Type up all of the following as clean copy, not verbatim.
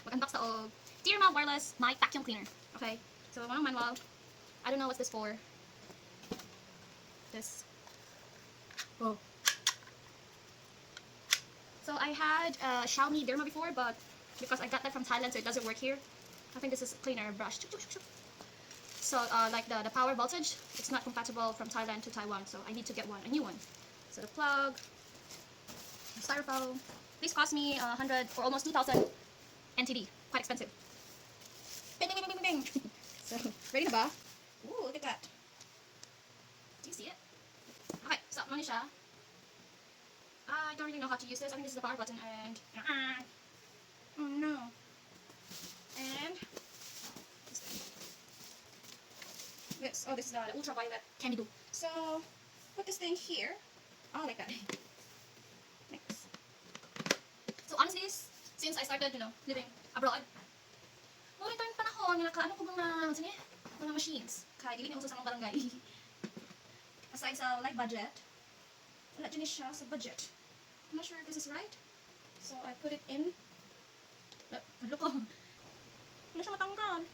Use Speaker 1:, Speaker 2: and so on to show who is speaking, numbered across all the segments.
Speaker 1: Mag-unbox na og Deerma wireless mic vacuum cleaner. Okay? So, mga manual. I don't know what's this for. This. Oh. So, I had Xiaomi Deerma before, but because I got that from Thailand, so it doesn't work here. I think this is a cleaner brush. So, like the power voltage, it's not compatible from Thailand to Taiwan, so I need to get a new one. So, the plug, the styrofoam. This cost me 100 or almost 2,000 NTD. Quite expensive. Bing, bing, bing, bing, bing. So, ready na ba? Ooh, look at that. Do you see it? Okay, so, ano siya? I don't really know how to use this. I think this is the power button and... oh no. And... this. Oh, this is the ultraviolet candy do. So, put this thing here. Oh, like that. Next. So, honestly, since I started, living abroad, muna ito yung panahon nga naka, ano ko mga machines. Kaya dili na uso sa mga barangay. Aside sa like budget, wala dyan siya sa budget. I'm not sure if this is right. So, I put it in. Look, wala siya matanggal.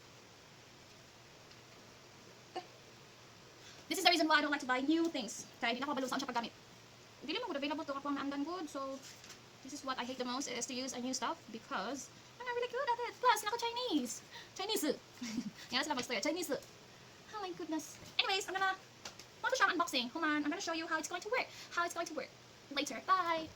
Speaker 1: This is the reason why I don't like to buy new things. Kaya hindi na ako kabalo saan siya paggamit. Hindi naman good available to kapag naandan good. So, this is what I hate the most is to use a new stuff because I'm not really good at it. Plus, nako Chinese. Chinese. Yan sila mag-story. Chinese. Oh my goodness. Anyways, I'm gonna, not to show unboxing. Hold on. I'm gonna show you how it's going to work. Later. Bye.